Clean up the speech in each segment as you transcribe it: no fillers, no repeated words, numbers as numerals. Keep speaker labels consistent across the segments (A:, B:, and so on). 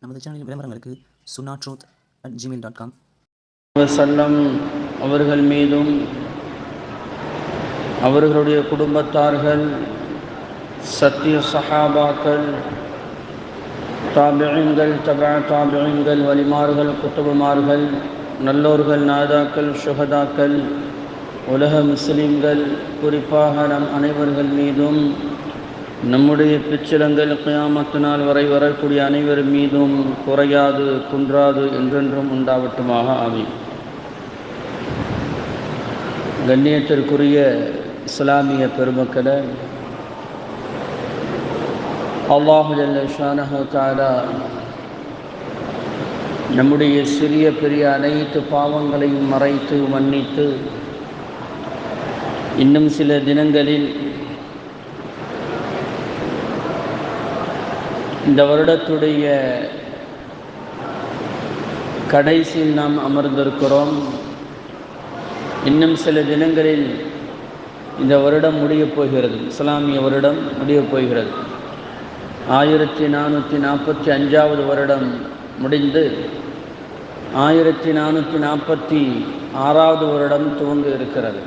A: நமது சேனலின் விளம்பரங்களுக்கு sunnatroth@gmail.com.
B: வசல்லம் அவர்கள் மீதும் அவர்களுடைய குடும்பத்தார்கள், சத்திய சஹாபாக்கள், தாபிஈன்கள், தாபிஈன்கள், வலிமார்கள், குத்துபுமார்கள், நல்லோர்கள், நாதாக்கள், ஷுஹதாக்கள், உலக முஸ்லிம்கள், குறிப்பாக நம் அனைவர்கள் மீதும் நம்முடைய பிச்சிலங்கள் கியாமத்து நாள் வரை வரக்கூடிய அனைவர் மீதும் குறையாது குன்றாது என்றென்றும் உண்டாவட்டுமாக. ஆமீன். கண்ணியத்திற்குரிய இஸ்லாமிய பெருமக்களே, அல்லாஹு ஜல்ல ஷானஹு தஆலா நம்முடைய சிறிய பெரிய அனைத்து பாவங்களையும் மறைத்து மன்னித்து இன்னும் சில தினங்களில் இந்த வருடத்துடைய கடைசியில் நாம் அமர்ந்திருக்கிறோம். இன்னும் சில தினங்களில் இந்த வருடம் முடியப் போகிறது. இஸ்லாமிய வருடம் முடியப் போகிறது. 1445வது வருடம் முடிந்து 1446வது வருடம் துவங்க இருக்கிறது.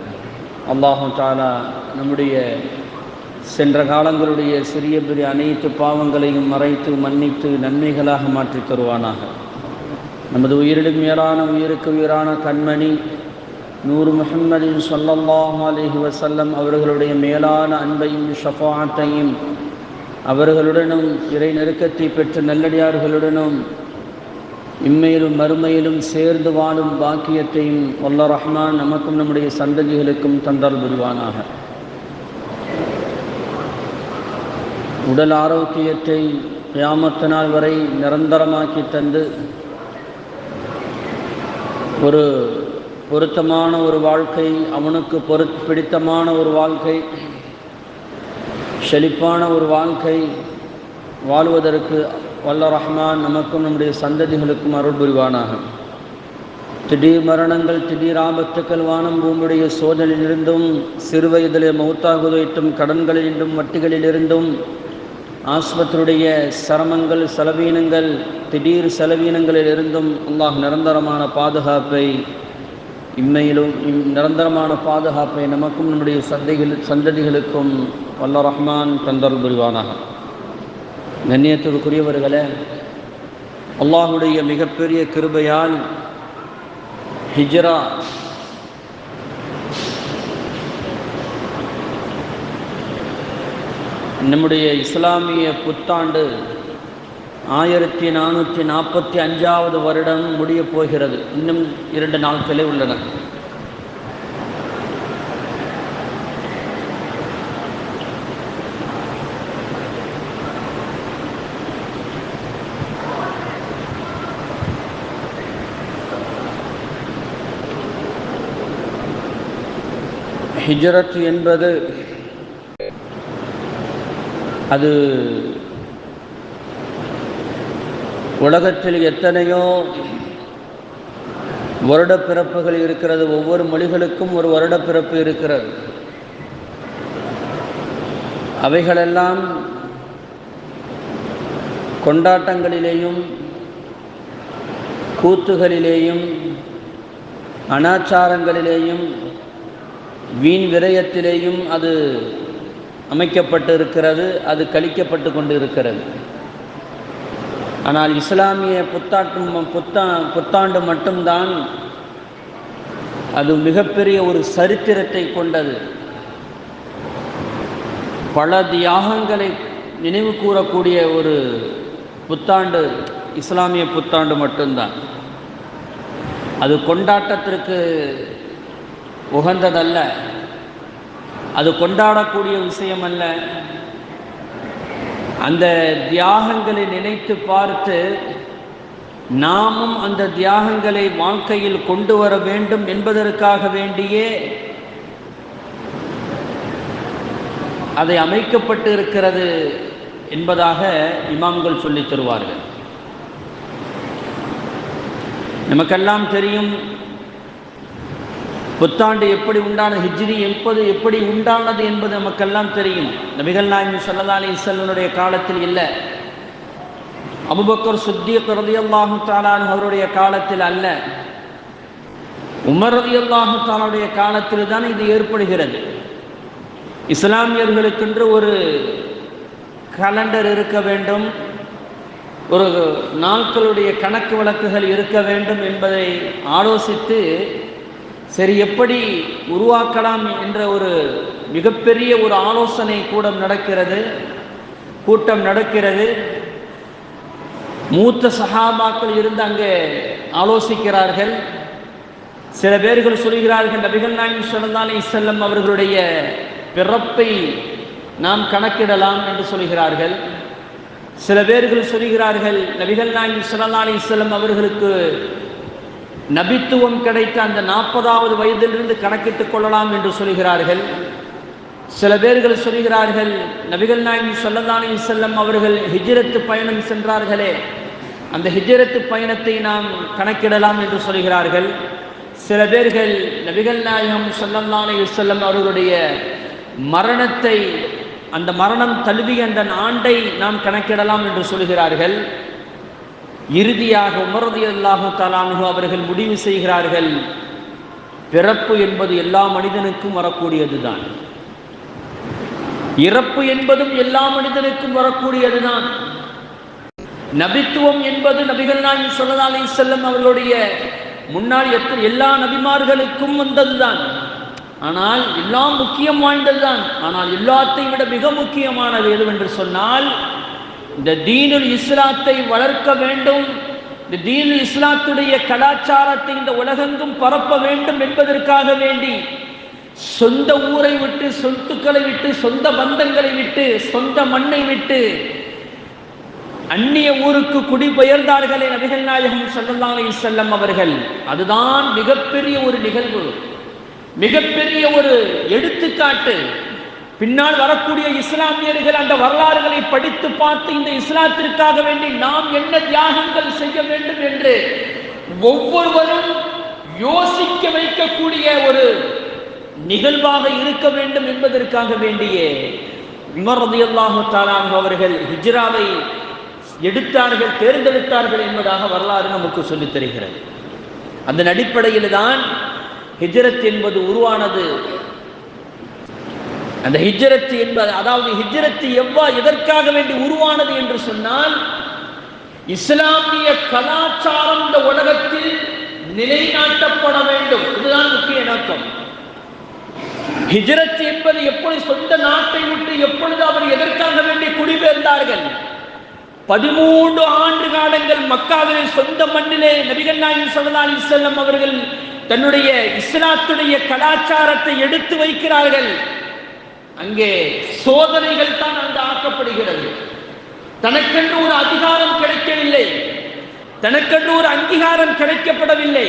B: அல்லாஹு தஆலா நம்முடைய சென்ற காலங்களுடைய சிறிய பெரிய அனைத்து பாவங்களையும் மறைத்து மன்னித்து நன்மைகளாக மாற்றி தருவானாக. நமது உயிரிலும் மேலான உயிருக்கு உயிரான கண்மணி நூறு முஹம்மதின் ஸல்லல்லாஹு அலைஹி வஸல்லம் அவர்களுடைய மேலான அன்பையும் ஷஃபாஅத்தையும் அவர்களுடனும் இறை நெருக்கத்தை பெற்ற நல்லடியார்களுடனும் இம்மையிலும் மறுமையிலும் சேர்ந்து வாழும் பாக்கியத்தையும் வல்ல ரஹ்மான் நமக்கும் நம்முடைய சந்ததிகளுக்கும் தந்தல் புரிவானாக. உடல் ஆரோக்கியத்தை கியாமத்து நாள் வரை நிரந்தரமாக்கி தந்து ஒரு பொருத்தமான ஒரு வாழ்க்கை, அவனுக்கு பிடித்தமான ஒரு வாழ்க்கை, செழிப்பான ஒரு வாழ்க்கை வாழ்வதற்கு வல்ல ரஹ்மான் நமக்கும் நம்முடைய சந்ததிகளுக்கும் அருள் புரிவானாக. திடீர் மரணங்கள், திடீர் ஆபத்துக்கள், வானம் பூமியுடைய சோதனையிலிருந்தும், சிறு வயதிலே மௌத்தாகுவதைட்டும், கடன்களிலிருந்தும், வட்டிகளிலிருந்தும், ஆஸ்பத்திரியுடைய சிரமங்கள், செலவீனங்கள், திடீர் செலவீனங்களிலிருந்தும் அல்லாஹ் நிரந்தரமான பாதுகாப்பை இம்மையிலும் நிரந்தரமான பாதுகாப்பை நமக்கும் நம்முடைய சந்ததிகளுக்கும் வல்ல ரஹ்மான் தந்தருள் புரிவானாக. கண்ணியத்திற்குரியவர்களே, அல்லாஹுடைய மிகப்பெரிய கிருபையால் ஹிஜ்ரா நம்முடைய இஸ்லாமிய புத்தாண்டு 1445வது வருடம் முடியப் போகிறது. இன்னும் 2 நாட்களே உள்ளன. ஹிஜ்ரத் என்பது அது உலகத்தில் எத்தனையோ வருடப்பிறப்புகள் இருக்கிறது. ஒவ்வொரு மொழிகளுக்கும் ஒரு வருடப்பிறப்பு இருக்கிறது. அவைகளெல்லாம் கொண்டாட்டங்களிலேயும் கூத்துகளிலேயும் அனாச்சாரங்களிலேயும் வீண் விரயத்திலேயும் அது அமைக்கப்பட்டு இருக்கிறது, அது கழிக்கப்பட்டு கொண்டு இருக்கிறது. ஆனால் இஸ்லாமிய புத்தாண்டு மட்டும்தான் அது மிகப்பெரிய ஒரு சரித்திரத்தை கொண்டது. பல தியாகங்களை நினைவு கூறக்கூடிய ஒரு புத்தாண்டு இஸ்லாமிய புத்தாண்டு மட்டும்தான். அது கொண்டாட்டத்திற்கு உகந்ததல்ல, அது கொண்டாடக்கூடிய விஷயம் அல்ல. அந்த தியாகங்களை நினைத்து பார்த்து நாமும் அந்த தியாகங்களை வாழ்க்கையில் கொண்டு வர வேண்டும் என்பதற்காக வேண்டியே அதை அமைக்கப்பட்டு இருக்கிறது என்பதாக இமாம்கள் சொல்லித் தருவார்கள். நமக்கெல்லாம் தெரியும் புத்தாண்டு எப்படி உண்டான, ஹிஜ்ரி எப்படி உண்டானது என்பது நமக்கெல்லாம் தெரியும். நபிகள் நாயகம் ஸல்லல்லாஹு அலைஹி வஸல்லம் காலத்தில் இல்லை, அபூபக்கர் சித்தீக் ரலியல்லாஹு தஆலா அன்ஹு அவருடைய காலத்தில் அல்ல, உமர் ரலியல்லாஹு தஆலாவுடைய காலத்தில் தான் இது ஏற்படுகிறது. இஸ்லாமியர்களுக்கென்று ஒரு கலண்டர் இருக்க வேண்டும், ஒரு நாட்களுடைய கணக்கு வழக்குகள் இருக்க வேண்டும் என்பதை ஆலோசித்து சரி எப்படி உருவாக்கலாம் என்ற ஒரு மிகப்பெரிய ஒரு ஆலோசனை கூட்டம் நடக்கிறது. மூத்த சஹாபாக்கள் இருந்து அங்கே ஆலோசிக்கிறார்கள். சில பேர்கள் சொல்கிறார்கள் நபிகள் நாயகம் ஸல்லல்லாஹு அலைஹி வஸல்லம் அவர்களுடைய பிறப்பை நாம் கணக்கிடலாம் என்று சொல்கிறார்கள். சில பேர்கள் சொல்கிறார்கள் நபிகள் நாயகம் ஸல்லல்லாஹு அலைஹி வஸல்லம் அவர்களுக்கு நபித்துவம் கிடைத்த அந்த 40வது வயதிலிருந்து கணக்கிட்டுக் கொள்ளலாம் என்று சொல்கிறார்கள். சில பேர்கள் சொல்கிறார்கள் நபிகள் நாயகம் ஸல்லல்லாஹு அலைஹி வஸல்லம் அவர்கள் ஹிஜ்ரத் பயணம் சென்றார்களே, அந்த ஹிஜ்ரத் பயணத்தை நாம் கணக்கிடலாம் என்று சொல்கிறார்கள். சில பேர்கள் நபிகள் நாயகம் ஸல்லல்லாஹு அலைஹி வஸல்லம் அவர்களுடைய மரணத்தை, அந்த மரணம் தழுவிய அந்த ஆண்டை நாம் கணக்கிடலாம் என்று சொல்கிறார்கள். இறுதியாக உமர் ரலியல்லாஹு தஆலா அன்ஹு அவர்கள் முடிவு செய்கிறார்கள், பிறப்பு என்பது எல்லா மனிதனுக்கும் வரக்கூடியதுதான், இறப்பு என்பதும் எல்லா மனிதனுக்கும் வரக்கூடியதுதான். நபித்துவம் என்பது நபிகள் நாயகம் ஸல்லல்லாஹு அலைஹி வஸல்லம் அவர்களுடைய முன்னால் எல்லா நபிமார்களுக்கும் வந்ததுதான். ஆனால் எல்லாம் முக்கியம் வாய்ந்ததுதான். ஆனால் எல்லாத்தையும் விட மிக முக்கியமானது எதுவென்று சொன்னால், இந்த தீனுல் இஸ்லாத்தை வளர்க்க வேண்டும், இந்த தீனுல் இஸ்லாத்துடைய கலாச்சாரத்தை இந்த உலகெங்கும் பரப்ப வேண்டும் என்பதற்காக வேண்டி சொந்த ஊரை விட்டு, சொத்துக்களை விட்டு, சொந்த பந்தங்களை விட்டு, சொந்த மண்ணை விட்டு அந்நிய ஊருக்கு குடிபெயர்ந்தார்களே நபிகள் நாயகம் ஸல்லல்லாஹு அலைஹி வஸல்லம் அவர்கள். அதுதான் மிகப்பெரிய ஒரு நிகழ்வு, மிகப்பெரிய ஒரு எடுத்துக்காட்டு. பின்னால் வரக்கூடிய இஸ்லாமியர்கள் அந்த வரலாறுகளை படித்து பார்த்து இந்த இஸ்லாத்திற்காக வேண்டி நாம் என்ன தியாகங்கள் செய்ய வேண்டும் என்று ஒவ்வொருவரும் யோசிக்க வைக்கக்கூடிய ஒரு நிகழ்வாக இருக்க வேண்டும் என்பதற்காக வேண்டியே உமர் ரலியல்லாஹு தஆலா அன்ஹு அவர்கள் ஹிஜ்ராவை எடுத்தார்கள், தேர்ந்தெடுத்தார்கள் என்பதாக வரலாறு நமக்கு சொல்லித் தருகிறது. அதன் அடிப்படையில் தான் ஹிஜ்ரத் என்பது உருவானது. அந்த ஹிஜ்ரத் என்பது, அதாவது ஹிஜ்ரத் எதற்காக வேண்டி உருவானது என்று சொன்னால், இஸ்லாமிய கலாச்சாரம் இந்த உலகத்தில் நிலைநாட்டப்பட வேண்டும். இதுதான் முக்கிய நோக்கம். ஹிஜ்ரத் என்பது எப்பொழுது சொந்த நாட்டை விட்டு எப்பொழுது அவர் எதற்காக வேண்டி குடிபெயர்ந்தார்கள்? 13 ஆண்டு காலங்கள் மக்காவிலே சொந்த மண்ணிலே நபிகள் நாயகம் ஸல்லல்லாஹு அலைஹி வஸல்லம் அவர்கள் தன்னுடைய இஸ்லாத்துடைய கலாச்சாரத்தை எடுத்து வைக்கிறார்கள். அங்கே சோதனைகள் தான் அங்கு ஆக்கப்படுகிறது. தனக்கென்று ஒரு அதிகாரம் கிடைக்கவில்லை, தனக்கென்று ஒரு அங்கீகாரம் கிடைக்கப்படவில்லை.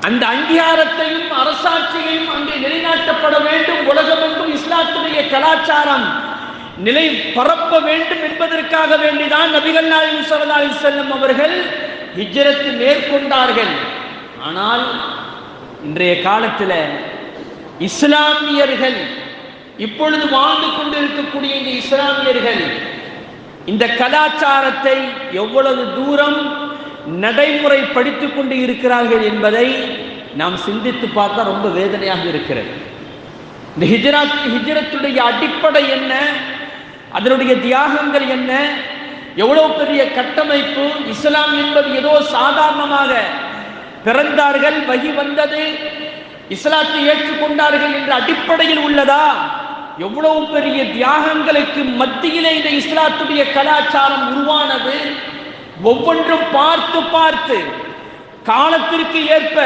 B: அந்த அங்கீகாரத்தையும் அரசாட்சியையும் அங்கே நிலைநாட்டப்பட வேண்டும். உலகமெங்கும் இஸ்லாத்துடைய கலாச்சாரம் நிலை பரப்ப வேண்டும் என்பதற்காக வேண்டிதான் நபிகள் நாயகம் ஸல்லல்லாஹு அலைஹி வஸல்லம் அவர்கள் ஹிஜ்ரத் மேற்கொண்டார்கள். ஆனால் இன்றைய காலத்தில் இஸ்லாமியர்கள், இப்பொழுது வாழ்ந்து கொண்டிருக்கக்கூடிய இந்த இஸ்லாமியர்கள் இந்த கலாச்சாரத்தை எவ்வளவு தூரம் நடைமுறைப்படுத்திக் கொண்டு இருக்கிறார்கள் என்பதை நாம் சிந்தித்து பார்த்தா ரொம்ப வேதனையாக இருக்கிறது. இந்த ஹிஜ்ரத்துடைய அடிப்படை என்ன, அதனுடைய தியாகங்கள் என்ன, எவ்வளவு பெரிய கட்டமைப்பு. இஸ்லாம் என்பது ஏதோ சாதாரணமாக பிறந்தார்கள், வகி வந்தது, இஸ்லாத்தை ஏற்றுக்கொண்டார்கள் என்ற அடிப்படையில் உள்ளதா? எவ்வளவு பெரிய தியாகங்களுக்கு மத்தியிலே இந்த இஸ்லாத்துடைய கலாச்சாரம் உருவானது. ஒவ்வொன்றும் பார்த்து பார்த்து காலத்திற்கு ஏற்ப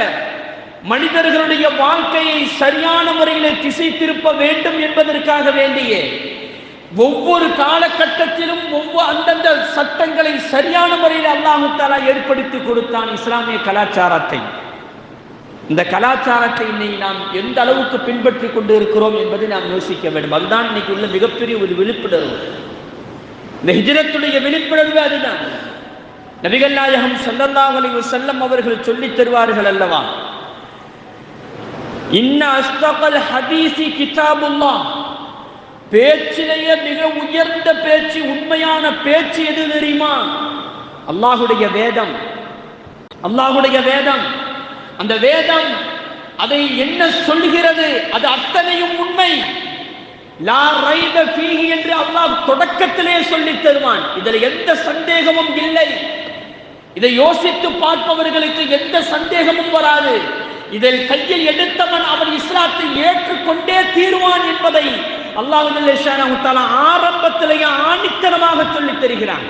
B: மனிதர்களுடைய வாழ்க்கையை சரியான முறையில் திசை திருப்ப வேண்டும் என்பதற்காக வேண்டியே ஒவ்வொரு காலகட்டத்திலும் ஒவ்வொரு அந்தந்த சட்டங்களை சரியான முறையில் அல்லாஹ் தஆலா ஏற்படுத்தி கொடுத்தான் இஸ்லாமிய கலாச்சாரத்தை. இந்த கலாச்சாரத்தை இன்னைக்கு நாம் எந்த அளவுக்கு பின்பற்றி கொண்டு இருக்கிறோம் என்பதை நாம் யோசிக்க வேண்டும். அதுதான் இன்னைக்கு உள்ள மிகப்பெரிய ஒரு விழிப்புணர்வு. இந்த ஹிஜ்ரத்துடைய விழிப்புணர்வு அதுதான். நபிகள் நாயகம் ஸல்லல்லாஹு அலைஹி வஸல்லம் அவர்கள் சொல்லித் தருவார்கள் அல்லவா, இன்ன அஸ்தகல் ஹதீஸி கிதாபுல்லாஹ், பேச்சிலேயே மிக உயர்ந்த பேச்சு, உண்மையான பேச்சு எது தெரியுமா? அல்லாஹ்வுடைய வேதம். அல்லாஹ்வுடைய வேதம். அந்த வேதம் அதை என்ன சொல்கிறது? அது அத்தனையும் உண்மை. லா ரைப ஃபீஹி என்று அல்லாஹ் தொடக்கத்திலே சொல்லித் தருவான். இதில் எந்த சந்தேகமும் இல்லை. இதை யோசித்து பார்ப்பவர்களுக்கு எந்த சந்தேகமும் வராது. இதில் கையில் எடுத்தவன் அவன் இஸ்லாத்தை ஏற்றுக்கொண்டே தீர்வான் என்பதை அல்லாஹ் ஜல்ல ஷானஹு தஆலா ஆரம்பத்திலேயே ஆணித்தனமாக சொல்லித் தருகிறான்.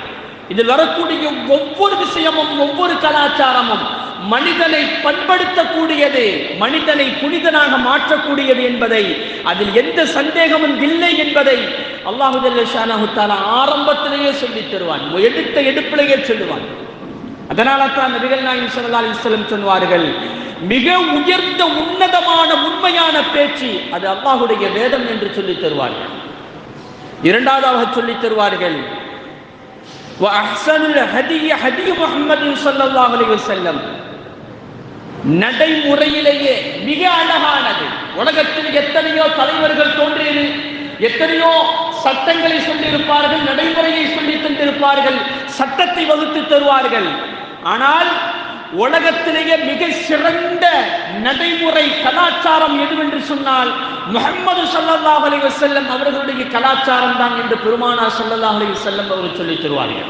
B: இதில் வரக்கூடிய ஒவ்வொரு விஷயமும், ஒவ்வொரு கலாச்சாரமும் மனிதனை பண்படுத்தக்கூடியது, மனிதனை புனிதனாக மாற்றக்கூடியது என்பதை, அதில் எந்த சந்தேகமும் இல்லை என்பதை அல்லாஹ் ஜல்ல ஷானஹு தஆலா ஆரம்பத்திலேயே சொல்லித் தருவான். எடுத்த எடுப்பிலேயே சொல்லுவான். அதனால தான் நபிகள் நாயகம் ஸல்லல்லாஹு அலைஹி வஸல்லம் சொன்னார்கள், மிக உயர்ந்த உன்னதமான உண்மையான பேச்சு அது அல்லாஹ்வுடைய வேதம் என்று சொல்லித் தருவார்கள். இரண்டாவதாக சொல்லித் தருவார்கள், வ அஹ்ஸனுல் ஹதிய ஹதி முஹம்மது ஸல்லல்லாஹு அலைஹி வஸல்லம். நடைமுறையிலேயே மிக அழகானது. உலகத்தில் எத்தனையோ தலைவர்கள் தோன்றியது, எத்தனையோ சட்டங்களை சொல்லியிருப்பார்கள், நடைமுறையை சொல்லி தந்திருப்பார்கள், சட்டத்தை வகுத்து தருவார்கள். ஆனால் உலகத்திலேயே மிக சிறந்த நடைமுறை கலாச்சாரம் எதுவென்று சொன்னால் முஹம்மது ஸல்லல்லாஹு அலைஹி வஸல்லம் அவர்களுடைய கலாச்சாரம் தான் என்று பெருமானார் ஸல்லல்லாஹு அலைஹி வஸல்லம் அவர்கள் சொல்லி தருவார்கள்.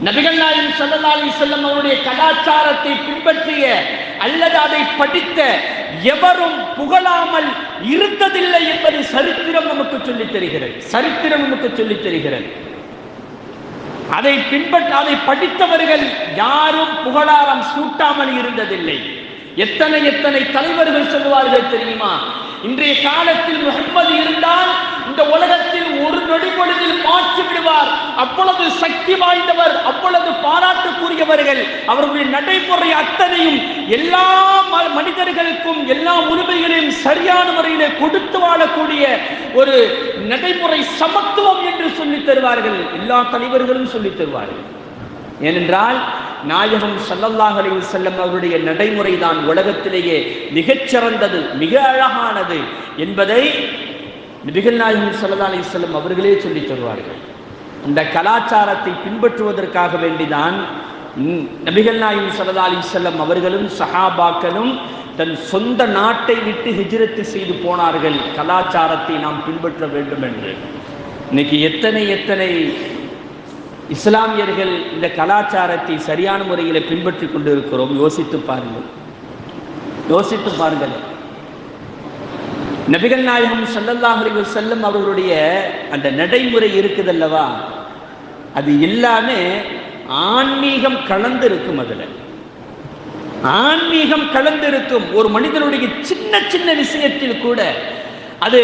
B: நபிகள் நாயகம் ஸல்லல்லாஹு அலைஹி வஸல்லம் அவருடைய கலாச்சாரத்தை பின்பற்றிய அல்லது அதை படித்த எவரும் புகழாமல் இருந்ததில்லை என்பது சரித்திரம் நமக்கு சொல்லித் தருகிறது. சரித்திரம் நமக்கு சொல்லித் தருகிறது. அதை அதை படித்தவர்கள் யாரும் புகழாரம் சூட்டாமல் இருந்ததில்லை. எத்தனை எத்தனை தலைவர்கள் சொல்லுவார்கள் தெரியுமா? இன்றைய காலத்தில் முஹம்மது இருந்தால் இந்த உலகத்தில் ஒரு நொடி பொழுதில் மாற்றி விடுவார், அவ்வளவு சக்தி வாய்ந்தவர், அவ்வளவு பாராட்டுக்குரியவர்கள். அவர்களுடைய நடைமுறை அத்தனையும் எல்லா மனிதர்களுக்கும் எல்லா உரிமைகளையும் சரியான முறையிலே கொடுத்து வாழக்கூடிய ஒரு நடைமுறை சமத்துவம் என்று சொல்லித் தருவார்கள். எல்லா தலைவர்களும் சொல்லித் தருவார்கள். ஏனென்றால் நாயகம் ஸல்லல்லாஹு அலைஹி வஸல்லம் அவருடைய நடைமுறை தான் உலகத்திலேயே மிகச்சிறந்தது, மிக அழகானது என்பதை நபிகள் நாயகம் ஸல்லல்லாஹு அலைஹி வஸல்லம் அவர்களே சொல்லித் தருவார்கள். அந்த கலாச்சாரத்தை பின்பற்றுவதற்காக வேண்டிதான் நபிகள் நாயகம் ஸல்லல்லாஹு அலைஹி வஸல்லம் அவர்களும் சஹாபாக்களும் தன் சொந்த நாட்டை விட்டு ஹிஜ்ரத் செய்து போனார்கள், கலாச்சாரத்தை நாம் பின்பற்ற வேண்டும் என்று. இன்னைக்கு எத்தனை எத்தனை இஸ்லாமியர்கள் இந்த கலாச்சாரத்தை சரியான முறையில் பின்பற்றி கொண்டு இருக்கிறோம். யோசித்து பாருங்கள், யோசித்து பாருங்கள். நபிகள் நாயகம் ஸல்லல்லாஹு அலைஹி வஸல்லம் அவர்களுடைய அந்த நடைமுறை இருக்குதல்லவா, அது எல்லாமே ஆன்மீகம் கலந்து இருக்கும். அதுல ஆன்மீகம் கலந்து இருக்கும். ஒரு மனிதனுடைய சின்ன சின்ன விஷயத்தில் கூட அது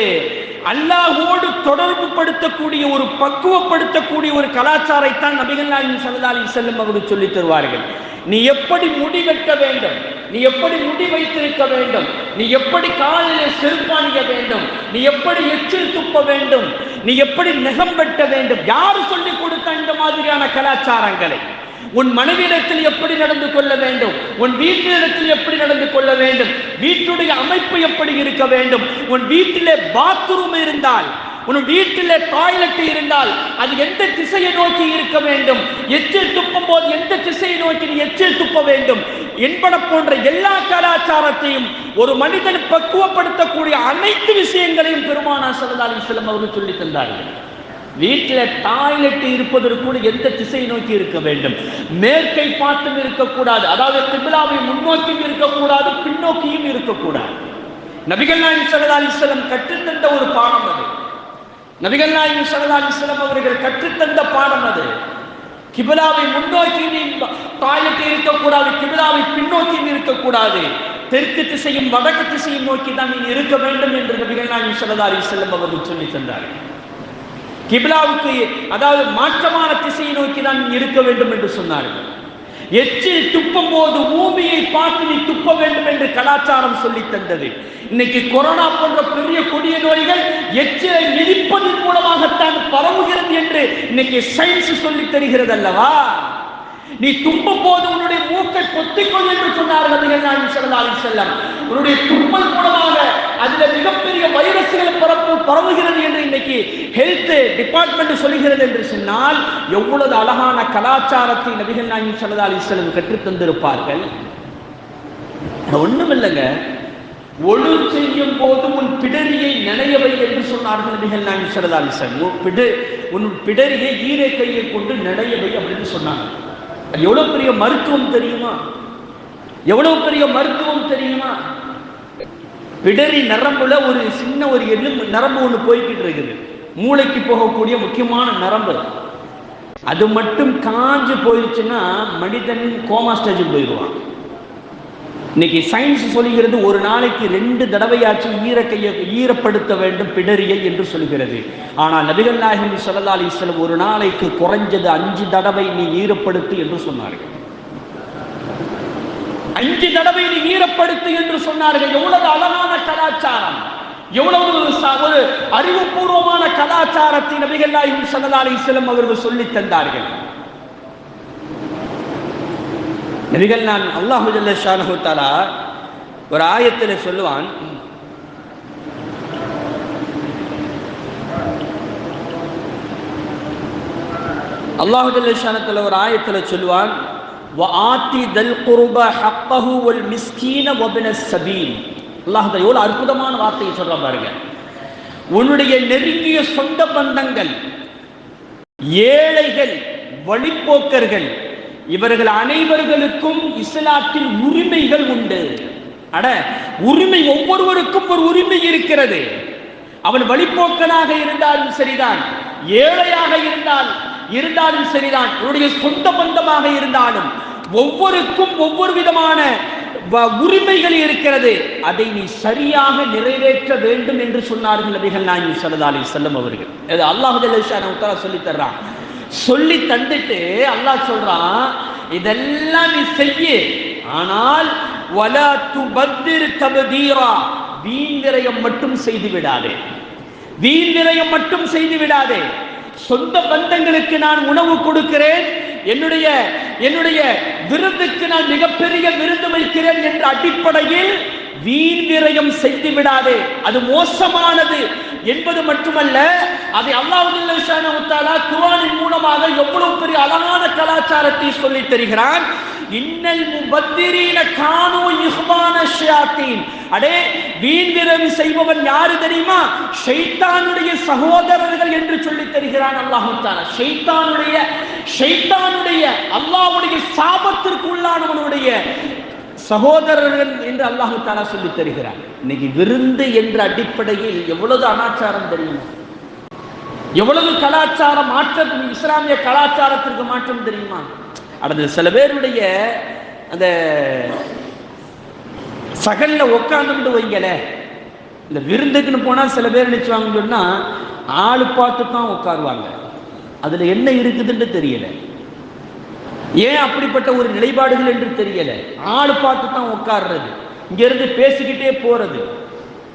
B: அல்லாஹ்வோடு தொடர்பு படுத்தக்கூடிய ஒரு பக்குவப்படுத்தக்கூடிய ஒரு கலாச்சாரத்தான் நபிகள் நாயகம் ஸல்லல்லாஹு அலைஹி வஸல்லம் அவர்கள் சொல்லித் தருவார்கள். நீ எப்படி முடி வெட்ட வேண்டும், நீ எப்படி முடி வைத்திருக்க வேண்டும், நீ எப்படி காலிலே செருப்பாணிய வேண்டும், நீ எப்படி எச்சில் துப்ப வேண்டும், நீ எப்படி நகம் வெட்ட வேண்டும், யார் சொல்லிக் கொடுத்த இந்த மாதிரியான கலாச்சாரங்களை? உன் மனைவியிடத்தில் எப்படி நடந்து கொள்ள வேண்டும், உன் வீட்டிலிடத்தில் எப்படி நடந்து கொள்ள வேண்டும், வீட்டுடைய அமைப்பு எப்படி இருக்க வேண்டும், உன் வீட்டிலே பாத்ரூம் இருந்தால், உன் வீட்டிலே டாய்லெட் இருந்தால் அது எந்த திசையை நோக்கி இருக்க வேண்டும், எச்சில் துப்பும் போது எந்த திசையை நோக்கி நீ எச்சில் துப்ப வேண்டும் என்பன போன்ற எல்லா கலாச்சாரத்தையும் ஒரு மனிதன் பக்குவப்படுத்தக்கூடிய அனைத்து விஷயங்களையும் பெருமானார் ஸல்லல்லாஹு அலைஹி வஸல்லம் அவர்கள் சொல்லி தந்தார்கள். வீட்டில் டாய்லெட் இருப்பதற்கு கூட எந்த திசையை நோக்கி இருக்க வேண்டும், மேற்கை பார்த்தும் இருக்கக்கூடாது, அதாவது கிப்லாவை முன்னோக்கியும் இருக்கக்கூடாது, பின்னோக்கியும் இருக்கக்கூடாது. நபிகள் நாயகம் ஸல்லல்லாஹு அலைஹி வஸல்லம் கற்றுத்தந்த ஒரு பாடம் அது. நபிகள் நாயகம் ஸல்லல்லாஹு அலைஹி வஸல்லம் அவர்கள் கற்றுத்தந்த பாடம் அது. கிப்லாவை முன்னோக்கி டாய்லெட் இருக்கக்கூடாது, கிப்லாவை பின்னோக்கியும் இருக்கக்கூடாது, தெற்கு திசையும் வடக்கு திசையும் நோக்கி தான் நீ இருக்க வேண்டும் என்று நபிகள் நாயகம் ஸல்லல்லாஹு அலைஹி வஸல்லம் அவர்கள் சொல்லி தந்தார்கள். கிப்லாவுக்கு அதாவது மாற்றமான திசையை நோக்கி தான் இருக்க வேண்டும் என்று சொன்னார்கள். எச்சில் துப்பும் போது பூமியை பார்த்து நீ துப்ப வேண்டும் என்று கலாச்சாரம் சொல்லி தந்தது. இன்னைக்கு கொரோனா போன்ற பெரிய கொடிய நோய்கள் எச்சிலை மிதிப்பதன் மூலமாகத்தான் பரவுகிறது என்று இன்னைக்கு சயின்ஸ் சொல்லி தருகிறது அல்லவா? நீ துப்பும் போது உன்னுடைய மூக்கை பொத்திக்கொள் என்று சொன்னார்கள் நபிகள் நாயகம் ஸல்லல்லாஹு அலைஹி வஸல்லம். உன்னுடைய துப்பல் மூலமாக அதுல மிகப்பெரிய வைரஸ்கள் பரவுகிறது என்று இன்னைக்கு ஹெல்த் டிபார்ட்மெண்ட் சொல்லுகிறது என்று சொன்னால் எவ்வளவு அழகான கலாச்சாரத்தை நபிகள் நாயகம் ஸல்லல்லாஹு அலைஹி வஸல்லம் கற்றுத் தந்திருப்பார்கள். ஒண்ணும் இல்லைங்க, ஒழு செய்யும் போது உன் பிடரியை நனையவை என்று சொன்னார்கள் நபிகள் நாயகம் ஸல்லல்லாஹு அலைஹி வஸல்லம். உன் பிடரியை ஈரை கையை கொண்டு நனையவை அப்படின்னு சொன்னாங்க. அது எவ்வளவு பெரிய மருத்துவம் தெரியுமா? எவ்வளவு பெரிய மருத்துவம் தெரியுமா? பிடரி நரம்புல ஒரு சின்ன ஒரு எலும்பு நரம்பு ஒண்ணு போய்கிட்டு இருக்குது, மூளைக்கு போகக்கூடிய முக்கியமான நரம்பு. அது மட்டும் காஞ்சு போயிடுச்சுன்னா மனிதன் கோமா ஸ்டேஜுக்கு போயிடுவான். இன்னைக்கு சயின்ஸ் சொல்லுகிறது ஒரு நாளைக்கு 2 தடவையாச்சும் ஈரப்படுத்த வேண்டும் பிடரியை என்று சொல்கிறது. ஆனால் நபிகள் நாயகம் ஸல்லல்லாஹு அலைஹி வஸல்லம் ஒரு நாளைக்கு குறைஞ்சது 5 தடவை நீ ஈரப்படுத்து என்று சொன்னார்கள். 5 தடவை நீ ஈரப்படுத்து என்று சொன்னார்கள். எவ்வளவு அழகான கலாச்சாரம், எவ்வளவு ஒரு அறிவுபூர்வமான கலாச்சாரத்தை நபிகள் நாயகம் ஸல்லல்லாஹு அலைஹி வஸல்லம் அவர்கள் சொல்லித் தந்தார்கள். நபிகள் நான் அல்லாஹு ஜல்ல ஷானஹு தஆலா ஒரு ஆயத்திலே சொல்லுவான், அல்லாஹு ஜல்ல ஷானஹு தஆலா ஒரு ஆயத்திலே சொல்லுவான், வஆதி தல் குர்பா ஹக்கஹு வல் மிஸ்கீன வப்னஸ் ஸபீல். அல்லாஹ் எவ்வளவு அற்புதமான வார்த்தையை சொல்றான் பாருங்க. உன்னுடைய நெருங்கிய சொந்த பந்தங்கள், ஏழைகள், வழிப்போக்கர்கள், இவர்கள் அனைவர்களுக்கும் இஸ்லாத்தில் உரிமைகள் உண்டு. உரிமை, ஒவ்வொருவருக்கும் ஒரு உரிமை இருக்கிறது. அவன் வழிப்போக்கனாக இருந்தாலும் சரிதான், ஏழையாக இருந்தாலும் சரிதான், உன்னுடைய சொந்த பந்தமாக இருந்தாலும் ஒவ்வொருக்கும் ஒவ்வொரு விதமான உரிமைகள் இருக்கிறது. அதை நீ சரியாக நிறைவேற்ற வேண்டும் என்று சொன்னார்கள் நபிகள் நாயகம் ஸல்லல்லாஹு அலைஹி வஸல்லம் அவர்கள். அல்லாஹ் ஜல்ல ஷானஹு சொல்லி தர்றான். சொல்லி தந்துட்டு அல்லாஹ் சொல்றான், இதெல்லாம் நீ செய்ய, ஆனால் வலா துபத்திர் தப்தீரா, வீண் விரயம் மட்டும் செய்து விடாதே, வீண் விரயம் மட்டும் செய்து விடாதே. சொந்த பந்தங்களுக்கு நான் உணவு கொடுக்கிறேன், என்னுடைய விருந்துக்கு நான் மிகப்பெரிய விருந்து வைக்கிறேன் என்ற அடிப்படையில் வீண் விரயம் செய்து விடாதே, அது மோசமானது என்பது மட்டுமல்ல, அதை அல்லாஹ் ஜல்ல தஆலா குர்ஆனின் மூலமாக எவ்வளவு பெரிய அழகான கலாச்சாரத்தை சொல்லி தருகிறான். இன்னல் முபத்திரீன கானூ இஹ்வான ஷயாத்தீன். வீண் விரயம் செய்பவன் யாரு தெரியுமா? ஷைத்தானுடைய சகோதரர்கள் என்று சொல்லி தருகிறான் அல்லாஹ் தஆலா. ஷைத்தானுடைய அல்லாஹ்வுடைய சாபத்திற்கு உள்ளானவனுடைய சகோதரர்கள் என்று அல்லாஹ் தஆலா சொல்லி தருகிறார். இன்னைக்கு விருந்து என்ற அடிப்படையில் எவ்வளவு அனாச்சாரம் தெரியுமா? எவ்வளவு கலாச்சார மாற்றம், இஸ்லாமிய கலாச்சாரத்திற்கு மாற்றம் தெரியுமா? அடுத்து சில பேருடைய அந்த சகல்ல உட்கார்ந்துட்டு வைங்கல, இந்த விருந்துக்குன்னு போனா சில பேர் நினைச்சுவாங்க சொன்னா ஆளு பார்த்து தான் உட்காருவாங்க. அதுல என்ன இருக்குதுன்னு தெரியல, ஏன் அப்படிப்பட்ட ஒரு நிலைப்பாடுகள் என்று தெரியல. ஆளு பார்த்து தான் உட்கார்றது, இங்க இருந்து பேசிக்கிட்டே போறது,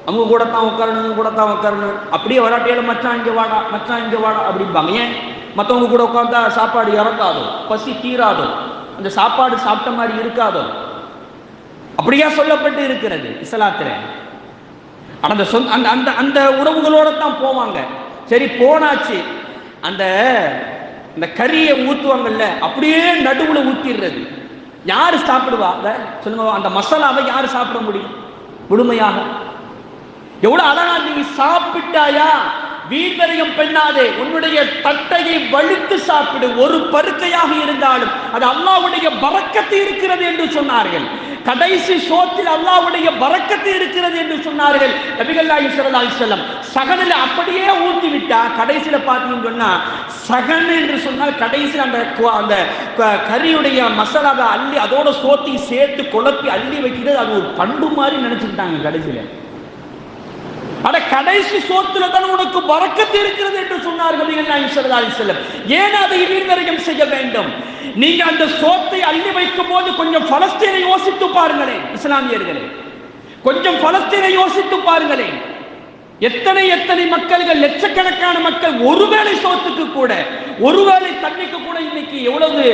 B: அவங்க கூட தான் உட்காரணும், அப்படியே வராட்டியால மச்சான் இங்க வாடா அப்படிம்பாங்க. ஏன் மற்றவங்க கூட உட்கார்ந்தா சாப்பாடு இறக்காதோ, பசி தீராதோ, அந்த சாப்பாடு சாப்பிட்ட மாதிரி இருக்காதோ, அப்படியா சொல்லப்பட்டு இருக்கிறது இஸ்லாத்துல. அந்த உறவுகளோட தான் போவாங்க. சரி போனாச்சு, அந்த கறியை ஊத்துவாங்கல்ல, அப்படியே நடுவுல ஊத்திடுறது. யாரு சாப்பிடுவா சொல்லுங்க? அந்த மசாலாவை யாரு சாப்பிட முடியும் முழுமையாக? எவ்வளவு அழகா நீ சாப்பிட்டாயா, வீண்வரையும் பெண்ணாதே, உன்னுடைய தட்டையை வலித்து சாப்பிடு, ஒரு பருக்கையாக இருந்தாலும் அது அல்லாஹ்வுடைய பரக்கத்து இருக்கிறது என்று சொன்னார்கள். கடைசி சோத்தில் அல்லாஹ்வுடைய பரக்கத்து இருக்கிறது என்று சொன்னார்கள் நபிகள் நாயகம் ஸல்லல்லாஹு அலைஹி வஸல்லம். சகனில அப்படியே ஊத்தி விட்டா கடைசியில பாத்தீங்கன்னு சொன்னா, சகன் என்று சொன்னால் கடைசியில் அந்த கறியுடைய மசாலாவை அள்ளி அதோட சோத்தி சேர்த்து குழப்பி அள்ளி வைக்கிறது அது ஒரு பண்பு மாதிரி நினைச்சுக்கிட்டாங்க கடைசியில. கடைசி சோத்துல தான் உனக்கு பரக்கத்து இருக்கிறது என்று சொன்னார்கள் நபிகள் நாயகம் ஸல்லல்லாஹு அலைஹி வஸல்லம். ஏன் அதை வீண்வரையம் செய்ய வேண்டும்? நீங்க அந்த சோத்தை அள்ளி வைக்கும் போது கொஞ்சம் பலஸ்தீனை யோசித்து பாருங்களேன் இஸ்லாமியர்களே, கொஞ்சம் பலஸ்தீனை யோசித்து பாருங்களேன். எத்தனை மக்கள்கள், லட்சக்கணக்கான மக்கள் ஒருவேளை சோத்துக்கு கூட, ஒருவேளை தண்ணிக்கு கூட இன்னைக்கு எவ்வளவு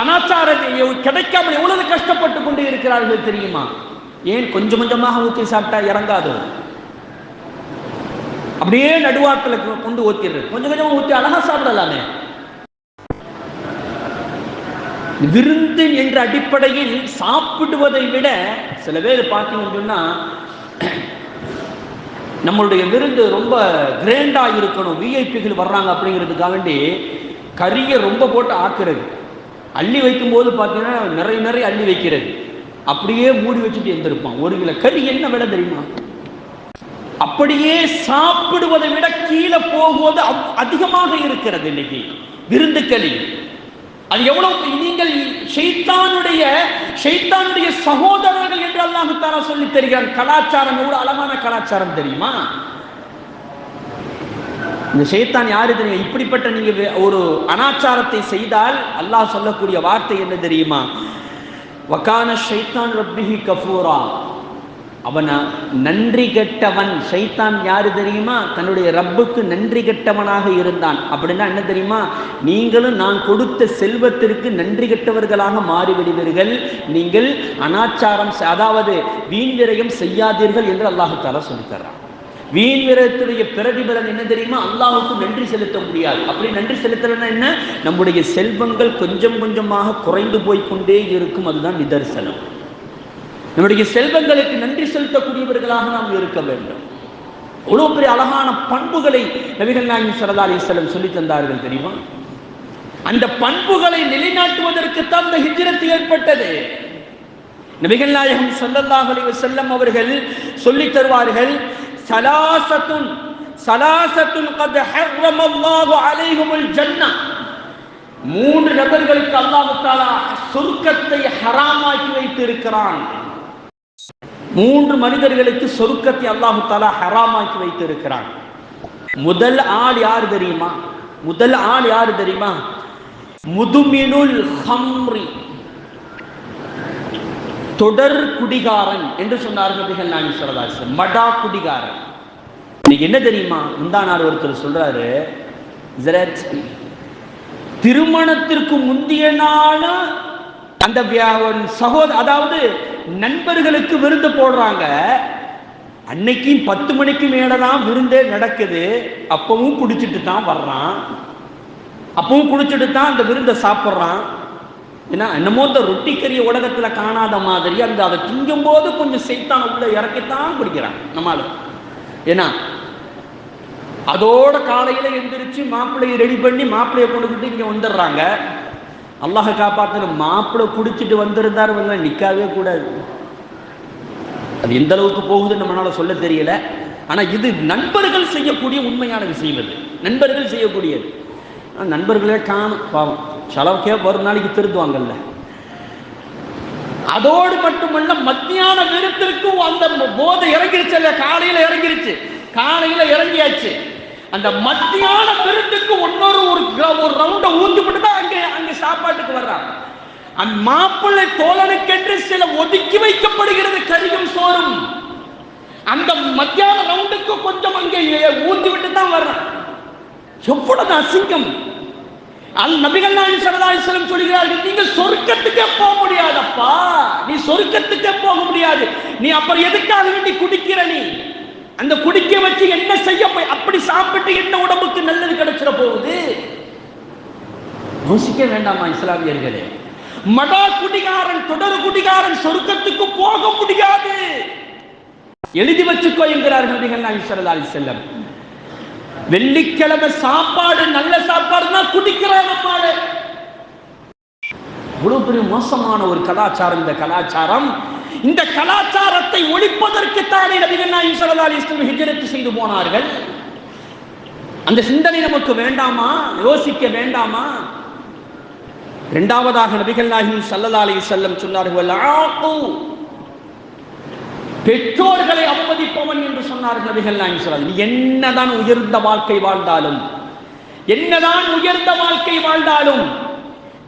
B: அனாச்சாரம் கிடைக்காமல் எவ்வளவு கஷ்டப்பட்டு கொண்டு இருக்கிறார்கள் தெரியுமா? ஏன் கொஞ்சம் கொஞ்சமாக ஊற்றி சாப்பிட்டா இறங்காதோ? அப்படியே நடுவாத்துல கொண்டு ஊத்திடுறது. கொஞ்சம் கொஞ்சமா ஊத்தி அழகா சாப்பிடலாமே. விருந்து என்ற அடிப்படையில் சாப்பிடுவதை விட சில பேர் பார்த்தீங்கன்னு சொன்னா நம்மளுடைய விருந்து ரொம்ப கிராண்டா இருக்கணும், விஐபிகள் வர்றாங்க அப்படிங்கிறதுக்காக வேண்டி கறியை ரொம்ப போட்டு ஆக்குறது. அள்ளி வைக்கும் போது பார்த்தீங்கன்னா நிறைய அள்ளி வைக்கிறது, அப்படியே மூடி வச்சுட்டு இருந்திருப்பான். 1 கிலோ கறி என்ன விலை தெரியுமா? அப்படியே சாப்பிடுவதை விட கீழே போகுவது அதிகமாக இருக்கிறது இன்னைக்கு விருந்துக்களி. அது எவ்வளவு நீங்கள் ஷைத்தானுடைய சகோதரர்கள் என்று அல்லாஹ் தஆலா சொல்லி தருகிறார். கலாச்சாரம் எவ்வளவு அழகான கலாச்சாரம் தெரியுமா? இந்த ஷைத்தான் யாரு தெரியுமா? இப்படிப்பட்ட நீங்க ஒரு அனாச்சாரத்தை செய்தால் அல்லாஹ் சொல்லக்கூடிய வார்த்தை என்ன தெரியுமா? வகான ஷைத்தான் ரப்பிஹி கஃபூரா. அவனா நன்றி கெட்டவன். ஷைத்தான் யாரு தெரியுமா? தன்னுடைய ரப்புக்கு நன்றி கெட்டவனாக இருந்தான். அப்படின்னா என்ன தெரியுமா? நீங்களும் நான் கொடுத்த செல்வத்திற்கு நன்றி கெட்டவர்களாக மாறிவிடுவீர்கள். நீங்கள் அனாச்சாரம், அதாவது வீண் விரயம் செய்யாதீர்கள் என்று அல்லாஹ் தஆலா சொல்லித் தர்றான். வீண் விரயத்துடைய பிரதிபலன் என்ன தெரியுமா? அல்லாஹ்வுக்கு நன்றி செலுத்த முடியாது. அப்படி நன்றி செலுத்தலைன்னா என்ன? நம்முடைய செல்வங்கள் கொஞ்சம் கொஞ்சமாக குறைந்து போய்கொண்டே இருக்கும். அதுதான் நிதர்சனம். நம்முடைய செல்வங்களுக்கு நன்றி செலுத்தக்கூடியவர்களாக நாம் இருக்க வேண்டும். அவ்வளவு பெரிய அழகான பண்புகளை நபிகள் நாயகம் ஸல்லல்லாஹு அலைஹி வஸல்லம் சொல்லி தந்தார்கள் தெரியுமா? அந்த பண்புகளை நிலைநாட்டுவதற்குத்தான் இந்த ஹிஜ்ரத் ஏற்பட்டது. நபிகள் நாயகம் ஸல்லல்லாஹு அலைஹி வஸல்லம் அவர்கள் சொல்லி தருவார்கள், சலாசத்துன் கத் ஹர்ரமல்லாஹு அலைஹிமுல் ஜன்னah. 3 நபர்களுக்கு அல்லாஹ் தஆலா சொர்க்கத்தை ஹராமாக்கி வைத்து இருக்கிறான். 3 மனிதர்களுக்கு சொர்க்கத்தை அல்லாஹ் தஆலா ஹராமாக்கி வைத்து இருக்கிறான். முதல் ஆள் யார் தெரியுமா? முதுமினுல் ஹம்ரி, தொடர் குடிகாரன் என்று சொன்னார்கள் நபிகள் நாயகம் ஸல்லல்லாஹு அலைஹி வஸல்லம். மடா குடிகாரன். இன்னைக்கு என்ன தெரியுமா? முந்தா நாள் ஒருத்தர் சொல்றாரு, திருமணத்திற்கு முந்திய நாள் அந்த அதாவது நண்பர்களுக்கு விருந்து போடுறாங்க. அன்னைக்கு 10 மணிக்கு மேலதான் விருந்தே நடக்குது. அப்பவும் குடிச்சிட்டு தான் வர்றான், அப்பவும் குடிச்சிட்டு தான் அந்த விருந்தை சாப்பிட்றான். ஏன்னா என்னமோ இந்த ரொட்டி கறிய உலகத்துல காணாத மாதிரி அதை திங்கும் போது கொஞ்சம் சைத்தான் உள்ள இறக்கித்தான் குடிக்கிறான் நம்மால. ஏன்னா அதோட காலையில எந்திரிச்சு மாப்பிள்ளையை ரெடி பண்ணி மாப்பிள்ளையை கொண்டுகிட்டு இங்க வந்துடுறாங்க. அல்லாஹ் காப்பாத்தின, மாப்பிள்ளை குடிச்சிட்டு வந்திருந்தாரு நிக்கவே கூடாது. அது எந்த அளவுக்கு போகுதுன்னு நம்மளால சொல்ல தெரியல. ஆனா இது நண்பர்கள் செய்யக்கூடிய உண்மையான விஷயம். இது நண்பர்கள் செய்யக்கூடியது. நண்பர்களே காணும் பாவம், செலவுக்கே ஒரு நாளைக்கு திருத்துவாங்கல்ல. அதோடு மட்டுமல்ல, மத்தியான விருத்திற்கும் அந்த போதை இறங்கிருச்சு இல்ல, காலையில இறங்கியாச்சு. அந்த மத்தியான விருந்துக்கு ஒரு ரவுண்ட ஊத்திவிட்டு தான் அங்க சாப்பாட்டுக்கு வர்றாங்க. அந்த மாப்பிள்ளை தோழனுக்கென்று சில ஒதுக்கி வைக்கப்படுகிறது கறியும் சோறும். அந்த மத்தியான ரவுண்டுக்கு கொஞ்சம் அங்கே ஊத்தி விட்டு தான் வர்றான். எவ்வளவு அசிங்கம்! நபிகள் நாயகம் ஸல்லல்லாஹு அலைஹி வஸல்லம் சொல்கிறார்கள், நீங்க சொர்க்கத்துக்கே போக முடியாதப்பா, நீ சொர்க்கத்துக்கே போக முடியாது. நீ அப்புறம் எதுக்காக வேண்டி குடிக்கிற? நீ அந்த குடிக்க வச்சு என்ன செய்ய போய்? அப்படி சாப்பிட்டு என்ன உடம்புக்கு நல்லது கிடைச்சிட போகுது? யோசிக்க வேண்டாமா இஸ்லாமியர்களே? மடா குடிகாரன், தொடர் குடிகாரன் சொர்க்கத்துக்கு போக முடியாது. எழுதி வச்சுக்கோ என்கிறார்கள் நபிகள் நாயகம் ஸல்லல்லாஹு அலைஹி வஸல்லம். வெள்ளிக்கிழமை சாப்பாடு நல்ல சாப்பாடுனா குடிக்கிறான் நம்மால. இவ்வளவு பெரிய மோசமான ஒரு கலாச்சாரம் இந்த கலாச்சாரம். இந்த கலாச்சாரத்தை ஒழிப்பதற்கு தானே நபிகள் நாயகம் ஸல்லல்லாஹு அலைஹி வஸல்லம் ஹிஜ்ரத் செய்து போனார்கள். அந்த சிந்தனை நமக்கு வேண்டாமா? யோசிக்க வேண்டாமா? இரண்டாவதாக நபிகள் நாயகம் ஸல்லல்லாஹு அலைஹி வஸல்லம் சொன்னார்கள், பெற்றோர்களை அவமதிப்பவன் என்று சொன்னார்கள் நபிகள் நாயகம் ஸல்லல்லாஹு அலைஹி வஸல்லம். என்னதான் உயர்ந்த வாழ்க்கை வாழ்ந்தாலும்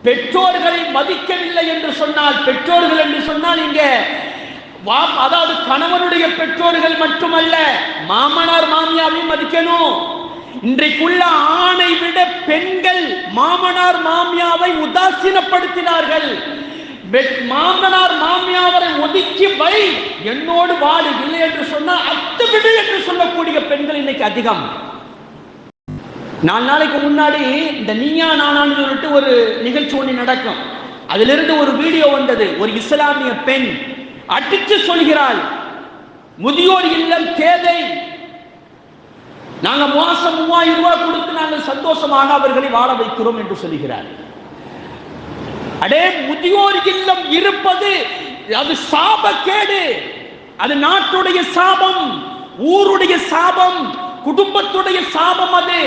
B: பெற்றோர்களை மதிக்கவில்லை என்று சொன்னால், பெற்றோர்கள் என்று சொன்னால் இங்க அதாவது கணவனுடைய பெற்றோர்கள் மட்டுமல்ல, மாமனார் மாமியாரையும் மதிக்கணும். இன்றைக்குள்ள ஆணை விட பெண்கள் மாமனார் மாமியாவை உதாசீனப்படுத்தினார்கள். மாமனார் மாமியாரை ஒதுக்கி வை, என்னோடு வாழ இல்லை என்று சொன்னால் அத்துவிடு என்று சொல்லக்கூடிய பெண்கள் இன்னைக்கு அதிகம். 4 நாளைக்கு முன்னாடி இந்த நீயா நானான்னு சொல்லிட்டு ஒரு நிகழ்ச்சி ஒன்று நடக்கும். அதிலிருந்து ஒரு வீடியோ வந்தது. ஒரு இஸ்லாமிய பெண் அடித்து சொல்கிறாள், முதியோர் இல்லம் தேவை, நாங்கள் மாசம் 3000 ரூபாய் கொடுத்து நாங்கள் சந்தோஷமாக அவர்களை வாழ வைக்கிறோம் என்று சொல்கிறார். அடே, முதியோர் இல்லம் இருப்பது அது சாபக்கேடு, அது நாட்டுடைய சாபம், ஊருடைய சாபம், குடும்பத்துடைய சாபம். அது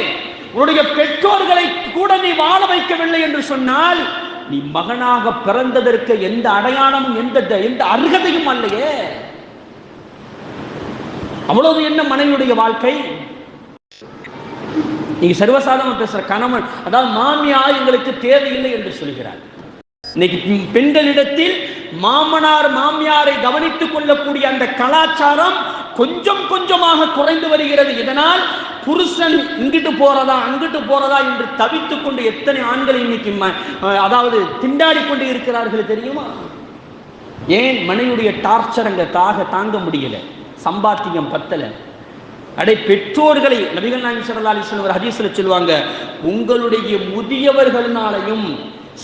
B: உன்னுடைய பெற்றோர்களை கூட நீ வாழ வைக்கவில்லை என்று சொன்னால் நீ மகனாக பிறந்ததற்கு எந்த அடையாளமும் எந்த அருகதையும் அல்லையே. அவ்வளவு என்ன மனைவியுடைய வாழ்க்கை. நீங்க சர்வசாதாரண பேசுற கணவன், அதாவது மாமியார் எங்களுக்கு தேவையில்லை என்று சொல்கிறார். இன்னைக்கு பெண்களிடத்தில் மாமனார் மாமியாரை கவனித்துக் கொள்ளக்கூடிய அந்த கலாச்சாரம் கொஞ்சம் கொஞ்சமாக குறைந்து வருகிறது. இதனால் புருஷன் இங்கிட்டு போறதா அங்கிட்டு போறதா என்று தவித்துக் கொண்டு எத்தனை ஆண்கள் இன்னைக்கு அதாவது திண்டாடி கொண்டு இருக்கிறார்கள் தெரியுமா? ஏன்? மனைவியுடைய டார்ச்சர் அங்க தாங்க முடியல, சம்பாத்தியம் பத்தல. அடே, பெற்றோர்களை நபிகள் நாயகம் ஸல்லல்லாஹு அலைஹி வஸல்லம் ஒரு ஹதீஸ்ல சொல்லுவாங்க, உங்களுடைய முதியவர்களாலையும்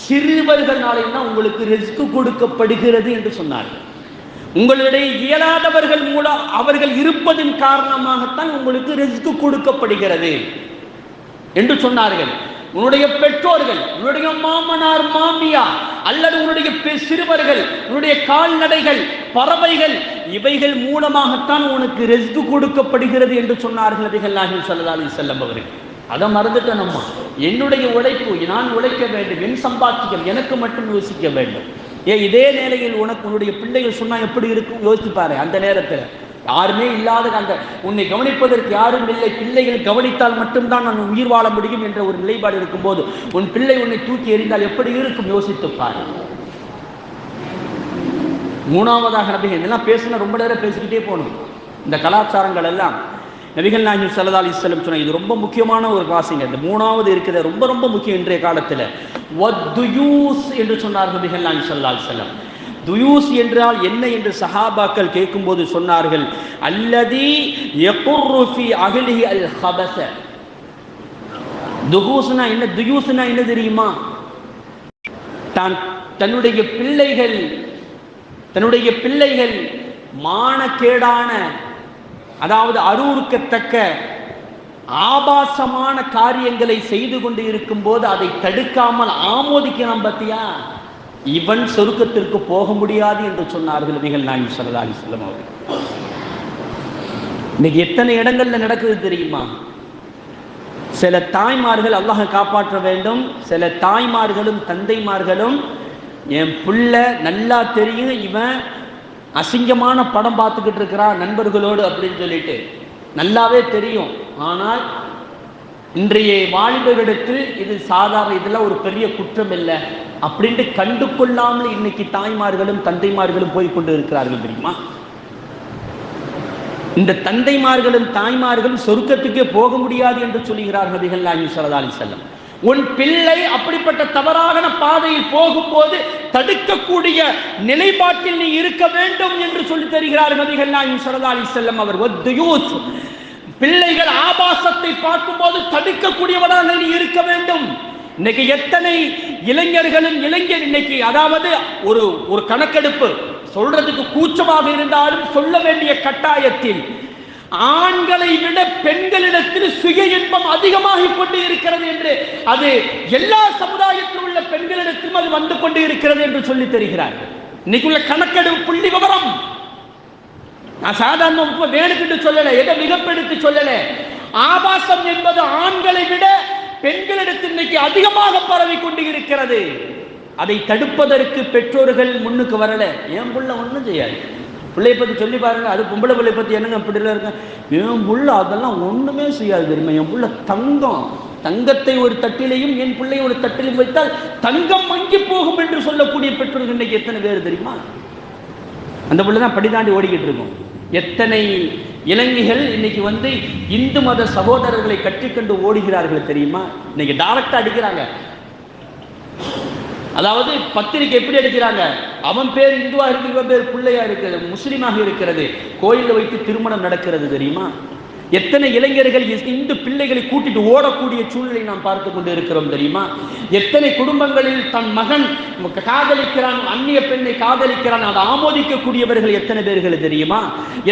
B: சிறுவர்களாலையும் தான் உங்களுக்கு ரிஸ்க் கொடுக்கப்படுகிறது என்று சொன்னார்கள். உங்களுடைய இயலாதவர்கள் மூலம் அவர்கள் இருப்பதன் காரணமாகத்தான் உங்களுக்கு ரிஸ்க் கொடுக்கப்படுகிறது என்று சொன்னார்கள். உன்னுடைய பெற்றோர்கள், உன்னுடைய மாமனார் மாமியார் அல்லது உன்னுடைய சிறுவர்கள், உன்னுடைய கால்நடைகள், பறவைகள், இவைகள் மூலமாகத்தான் உனக்கு ரிஸ்க் கொடுக்கப்படுகிறது என்று சொன்னார்கள் நபிகள் நாயகம் ஸல்லல்லாஹு அலைஹி வஸல்லம் அவர்கள். அதை மறந்துட்டோம் நம்ம. என்னுடைய உழைப்பு, நான் உழைக்க வேண்டும், என் சம்பாத்தியம் எனக்கு மட்டும் யோசிக்க வேண்டும். இதே நிலையில் உன்னுடைய பிள்ளைகள் சொன்னா எப்படி இருக்கும் யோசிப்பாரு. அந்த நேரத்தில் யாருமே இல்லாத அந்த உன்னை கவனிப்பதற்கு யாரும் இல்லை, பிள்ளைகள் கவனித்தால் மட்டும்தான் நான் உயிர் வாழ முடியும் என்ற ஒரு நிலைப்பாடு இருக்கும்போது உன் பிள்ளை உன்னை தூக்கி எறிந்தால் எப்படி இருக்கும் யோசித்துப்பார். மூணாவதாக நபிகள் இதெல்லாம் பேசினா ரொம்ப நேரம் பேசிக்கிட்டே போகணும். இந்த கலாச்சாரங்கள் எல்லாம் நபிகள் நாயகம் ஸல்லல்லாஹு அலைஹி வஸல்லம் சொன்ன இது ரொம்ப முக்கியமான ஒரு வாசிங்க. இந்த மூணாவது இருக்கிற ரொம்ப ரொம்ப முக்கியம் இன்றைய காலத்தில் வத்துயூஸ் என்று சொன்னார்கள் நபிகள் நாயகம் ஸல்லல்லாஹு அலைஹி வஸல்லம். துயூஸ் என்றால் என்ன என்று சஹாபாக்கள் கேட்கும்போது சொன்னார்கள், அல்லதி யகுர்ரு ஃபீ அஹ்லிஹி அல் ஹபஸ. துயூஸ்னா என்ன? துயூஸ்னா என்ன தெரியுமா? தன்னுடைய பிள்ளைகள் மானக்கேடான, அதாவது அருவருக்கத்தக்க ஆபாசமான காரியங்களை செய்து கொண்டு இருக்கும் போது அதை தடுக்காமல் ஆமோதிக்கணும். பத்தியா, இவன் சொர்க்கத்திற்கு போக முடியாது என்று சொன்னார்கள் நபிகள் நாயகம் ஸல்லல்லாஹு அலைஹி வஸல்லம் அவர்கள். இன்னைக்கு எத்தனை இடங்கள்ல நடக்குது தெரியுமா? சில தாய்மார்கள், அல்லாஹ் காப்பாற்ற வேண்டும், சில தாய்மார்களும் தந்தைமார்களும் என் பிள்ளை நல்லா தெரியும் இவன் அசிங்கமான படம் பார்த்துக்கிட்டு இருக்கிறான் நண்பர்களோடு அப்படின்னு சொல்லிட்டு நல்லாவே தெரியும். ஆனால் இன்றைய வாலிபர்களிடத்தில் இது சாதாரண, இதெல்லாம் ஒரு பெரிய குற்றம் இல்லை அப்படின்ட்டு கண்டு கொள்ளாமல் இன்னைக்கு தாய்மார்களும் தந்தைமார்களும் போய்கொண்டு இருக்கிறார்கள் தெரியுமா? இந்த தந்தைமார்களும் தாய்மார்களும் சொர்க்கத்துக்கே போக முடியாது என்று சொல்லுகிறார்கள் நபிகள் நாயகம் ஸல்லல்லாஹு அலைஹி வஸல்லம். உன் பிள்ளை அப்படிப்பட்ட தவறான பாதையில் போகும்போது தடுக்கக்கூடிய நிலைப்பாட்டில் நீ இருக்க வேண்டும் என்று சொல்லி தருகிறார் நபிகள் நாயகம் ஸல்லல்லாஹு அலைஹி வஸல்லம் அவர். வத்துயூஸ், பிள்ளைகள் ஆபாசத்தை பார்க்கும்போது தடுக்கக்கூடியவனாக நீ இருக்க வேண்டும். இன்னைக்கு எத்தனை இளைஞர்களும் இன்னைக்கு, அதாவது ஒரு கணக்கெடுப்பு சொல்றதுக்கு கூச்சமாக இருந்தாலும் சொல்ல வேண்டிய கட்டாயத்தில் ஆண்களை விட பெண்களிடத்தில் சுய இன்பம் அதிகமாகி கொண்டு இருக்கிறது என்று, அது எல்லா சமுதாயத்தில் உள்ள பெண்களிடத்திலும் அது வந்து கொண்டு இருக்கிறது என்று சொல்லி தருகிறார்கள். இன்னைக்குள்ள கணக்கெடுப்பு புள்ளி விவரம் நான் சாதாரண வேணுக்கு சொல்லல, எதை மிகப்படுத்தி சொல்லல. ஆபாசம் என்பது ஆண்களை விட பெண்களிடத்தில் இன்னைக்கு அதிகமாக பரவி கொண்டு இருக்கிறது. அதை தடுப்பதற்கு பெற்றோர்கள் முன்னுக்கு வரல. என் புள்ள ஒன்றும் செய்யாது, பிள்ளையை பற்றி சொல்லி பாருங்க, அது பொம்பளை பிள்ளை பற்றி என்னங்க இப்படி இருக்க, என் புள்ள அதெல்லாம் ஒன்றுமே செய்யாது தெரியுமா, என் புள்ள தங்கம், தங்கத்தை ஒரு தட்டிலையும் என் பிள்ளை ஒரு தட்டிலையும் வைத்தால் தங்கம் மங்கி போகும் என்று சொல்லக்கூடிய பெற்றோர்கள் இன்னைக்கு எத்தனை பேர் தெரியுமா? அந்த பிள்ளை தான் படிதாண்டி ஓடிக்கிட்டு இருக்கும். எத்தனை இளைஞர்கள் இன்னைக்கு இந்து மத சகோதரர்களை கட்டிக்கொண்டு ஓடுகிறார்கள் தெரியுமா? இன்னைக்கு டைரக்டா அடிக்கிறாங்க. அதாவது பத்திரிக்கை எப்படி அடிக்கிறாங்க, அவன் பேர் இந்துவா இருக்கு, இவன் பேர் பிள்ளையா இருக்கிறது, முஸ்லீமாக இருக்கிறது, கோயிலில் வைத்து திருமணம் நடக்கிறது தெரியுமா? எத்தனை இளைஞர்கள் இந்து பிள்ளைகளை கூட்டிட்டு ஓடக்கூடிய சூழ்நிலை நாம் பார்த்து கொண்டு இருக்கிறோம் தெரியுமா? எத்தனை குடும்பங்களில் தன் மகன் காதலிக்கிறான், அந்நிய பெண்ணை காதலிக்கிறான், அதை ஆமோதிக்கக்கூடியவர்கள் எத்தனை பேர்கள் தெரியுமா?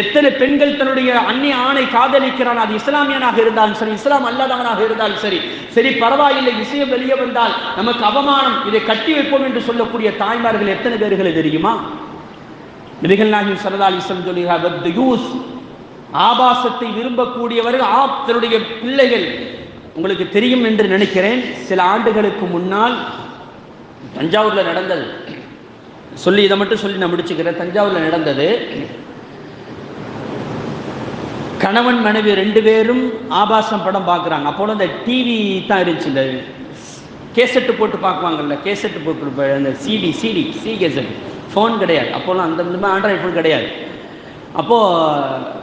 B: எத்தனை பெண்கள் தன்னுடைய அந்நிய ஆணை காதலிக்கிறான், அது இஸ்லாமியனாக இருந்தாலும் சரி, இஸ்லாம் அல்லாதவனாக இருந்தாலும் சரி, சரி பரவாயில்லை, விஷயம் வெளியே வந்தால் நமக்கு அவமானம், இதை கட்டி வைப்போம் என்று சொல்லக்கூடிய தாய்மார்கள் எத்தனை பேர்கள் தெரியுமா? நபிகள் நாயகம் ஸல்லல்லாஹு அலைஹி வஸல்லம் சொல்கிறார்கள், ஆபாசத்தை விரும்பக்கூடியவர்கள் தன்னுடைய பிள்ளைகள், உங்களுக்கு தெரியும் என்று நினைக்கிறேன், சில ஆண்டுகளுக்கு முன்னால் தஞ்சாவூர்ல நடந்தது, சொல்லி இதை மட்டும் சொல்லி நான் முடிச்சுக்கிறேன். தஞ்சாவூர்ல நடந்தது, கணவன் மனைவி 2 பேரும் ஆபாசம் படம் பார்க்குறாங்க. அப்போது அந்த டிவி தான் இருந்துச்சு, இந்த கேசட்டு போட்டு பார்க்குவாங்கல்ல, கேசட்டு போட்டு அந்த சி கேசட், ஃபோன் கிடையாது அப்போலாம், அந்த ஆண்ட்ராய்டு ஃபோன் கிடையாது. அப்போது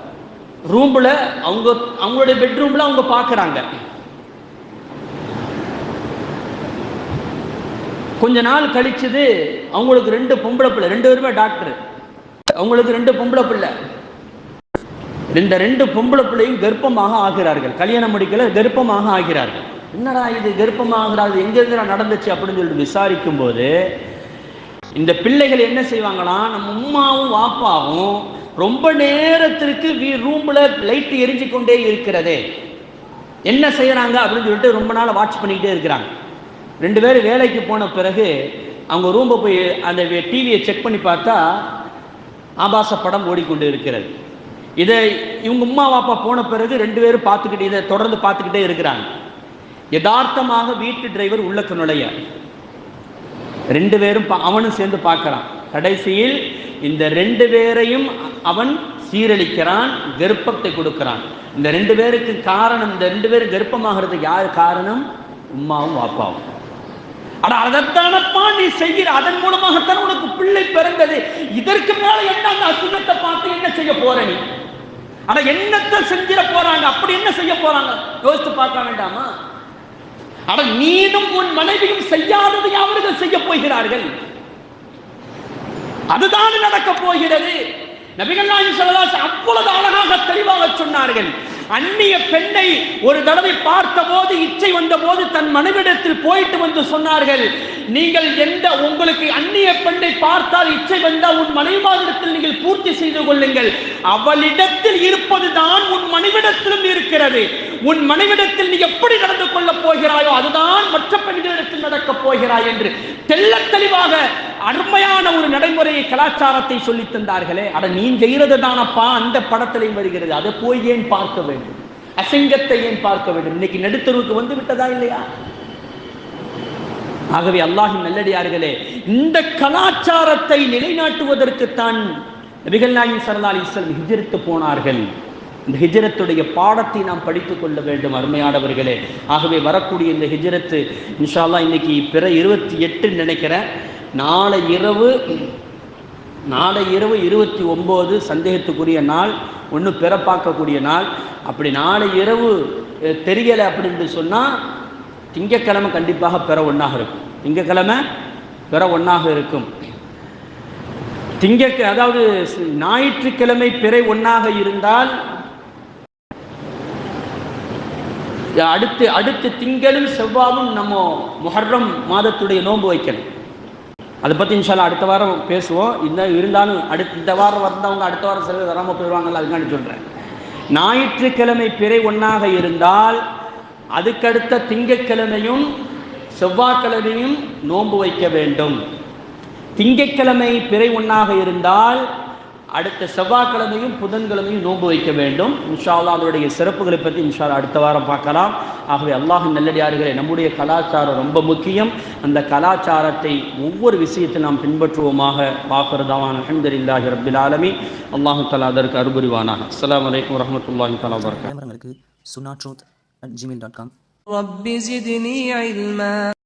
B: ரூமில் அவங்களுடைய பெட்ரூமில் அவங்க பார்க்குறாங்க. கொஞ்ச நாள் கழிச்சது அவங்களுக்கு 2 பொம்பளை பிள்ளை, 2 பேருமே டாக்டர், அவங்களுக்கு 2 பொம்பளை பிள்ளை. இந்த 2 பொம்பளை பிள்ளையும் கர்ப்பமாக ஆகிறார்கள், கல்யாணம் முடிக்கல, கர்ப்பமாக ஆகிறார்கள். என்னடா இது கர்ப்பமாகிறாது, எங்கெங்க நடந்துச்சு அப்படின்னு சொல்லிட்டு விசாரிக்கும் போது இந்த பிள்ளைகள் என்ன செய்வாங்களாம், நம்ம அம்மாவும் வாப்பாவும் ரொம்ப நேரத்திற்கு ரூம்ல லைட் எரிஞ்சு கொண்டே இருக்கிறதே, என்ன செய்யறாங்க அப்படின்னு சொல்லிட்டு ரொம்ப நாள் வாட்ச் பண்ணிக்கிட்டே இருக்கிறாங்க. 2 பேரும் வேலைக்கு போன பிறகு அவங்க ரூம்பை போய் அந்த டிவியை செக் பண்ணி பார்த்தா ஆபாச படம் ஓடிக்கொண்டு இருக்கிறது. இதை இவங்க அம்மா வாப்பா போன பிறகு 2 பேரும் பார்த்துக்கிட்டு இதை தொடர்ந்து பார்த்துக்கிட்டே இருக்கிறாங்க. யதார்த்தமாக வீட்டு டிரைவர் உள்ளக்கு நுழைய 2 பேரும் அவனும் சேர்ந்து பார்க்கறான். கடைசியில் இந்த 2 பேரையும் அவன் சீரழிக்கிறான், கர்ப்பத்தை கொடுக்கிறான். இந்த 2 பேருக்கு காரணம், இந்த 2 பேரும் கர்ப்பமாகிறதுக்கு யார் காரணம்? உம்மாவும் வாப்பாவும். ஆனா அதைத்தானப்பா நீ செய்கிற, அதன் மூலமாகத்தான் உனக்கு பிள்ளை பிறந்தது, இதற்கு மேல என்ன அந்த அசுத்தத்தை பார்த்து என்ன செய்ய போற நீ? ஆனா என்னத்தை செஞ்சிட போறாங்க, அப்படி என்ன செய்ய போறாங்க யோசித்து பார்க்க வேண்டாமா? ஆனா நீனும் உன் மனைவியும் செய்யாததை அவர்கள் செய்ய போகிறார்கள், அதுதான் நடக்க போகிறது. நபிகள் நாயகம் ஸல்லல்லாஹு அலைஹி வஸல்லம் அவ்வளவு அழகாக தெளிவாக சொன்னார்கள். அந்நிய பெண்ணை ஒரு தடவை பார்த்த போது, இச்சை வந்த போது தன் மனைவிடத்தில் போயிட்டு வந்து சொன்னார்கள், நீங்கள் உங்களுக்கு அந்நிய பெண்ணை பார்த்தால் இச்சை வந்தால் உன் மனைவியிடத்தில் நீங்கள் பூர்த்தி செய்து கொள்ளுங்கள், அவளிடத்தில் இருப்பதுதான் உன் மனைவிடத்திலும் இருக்கிறது, உன் மனைவிடத்தில் நீ எப்படி நடந்து கொள்ளப் போகிறாயோ அதுதான் மற்ற பெண்களிடத்தில் நடக்கப் போகிறாய் என்று தெள்ள தெளிவாக அருமையான ஒரு நடைமுறையை, கலாச்சாரத்தை சொல்லி தந்தார்களே. அட நீ செய்கிறது தானப்பா அந்த படத்திலையும் வருகிறது, அதை போய் ஏன் பார்க்க வேண்டும், அசிங்கத்தை ஏன் பார்க்க வேண்டும்? இன்னைக்கு நடுத்தருவுக்கு வந்து விட்டதா இல்லையா? ஆகவே அல்லாஹ்வின் நல்லடியார்களே, இந்த கலாச்சாரத்தை நிலைநாட்டுவதற்குத்தான் நபிகள் நாயகம் ஸல்லல்லாஹு அலைஹி வஸல்லம் ஹிஜ்ரத்து போனார்கள். இந்த ஹிஜ்ரத்துடைய பாடத்தை நாம் படித்துக் கொள்ள வேண்டும் அருமையானவர்களே. ஆகவே வரக்கூடிய இந்த ஹிஜ்ரத்து இன்ஷா அல்லாஹ் இன்னைக்கு பிற 28 நினைக்கிறேன், நாளை இரவு 29 சந்தேகத்துக்குரிய நாள், ஒன்று பிற பார்க்கக்கூடிய நாள். அப்படி நாளை இரவு தெரியலை அப்படின்னு சொன்னால் திங்கக்கிழமை கண்டிப்பாக பிற ஒன்றாக இருக்கும், திங்கக்கிழமை பிற ஒன்றாக இருக்கும். அதாவது ஞாயிற்றுக்கிழமை பிறை ஒன்றாக இருந்தால் அடுத்து திங்களும் செவ்வாயும் நம்ம முஹர்ரம் மாதத்துடைய நோன்பு வைக்கணும். அதை பற்றி இன்ஷா அல்லாஹ் அடுத்த வாரம் பேசுவோம். இருந்தாலும் இந்த வாரம் வந்தவங்க அடுத்த வாரம் சில வராமல் போயிடுவாங்கல்ல, அதுக்காண்டி சொல்கிறேன். ஞாயிற்றுக்கிழமை பிறை ஒன்றாக இருந்தால் அதுக்கடுத்த திங்கட்கிழமையும் செவ்வாய்க்கிழமையும் நோன்பு வைக்க வேண்டும். திங்கட்கிழமை பிறை ஒன்றாக இருந்தால் அடுத்த செவ்வாய்க்கிழமையும் புதன்கிழமையும் நோன்பு வைக்க வேண்டும். இன்ஷா அல்லாஹ் அதனுடைய சிறப்புகளை பற்றி இன்ஷா அல்லாஹ் அடுத்த வாரம் பார்க்கலாம். ஆகவே அல்லாஹ்வின் நல்லடியார்களே, நம்முடைய கலாச்சாரம் ரொம்ப முக்கியம். அந்த கலாச்சாரத்தை ஒவ்வொரு விஷயத்தை நாம் பின்பற்றுவோமாக. வாஃபிருதாவான அல்ஹம்துலில்லாஹி ரப்பில் ஆலமீன். அல்லாஹ் தஆலா அதற்கு அருள்புரிவானாக. அஸ்ஸலாமு அலைக்கும் வரஹ்மத்துல்லாஹி தஆலா வபரகாத்துஹு.
A: விளம்பரங்களுக்கு sunnaatruth@gmail.com.
C: رب زدني علما.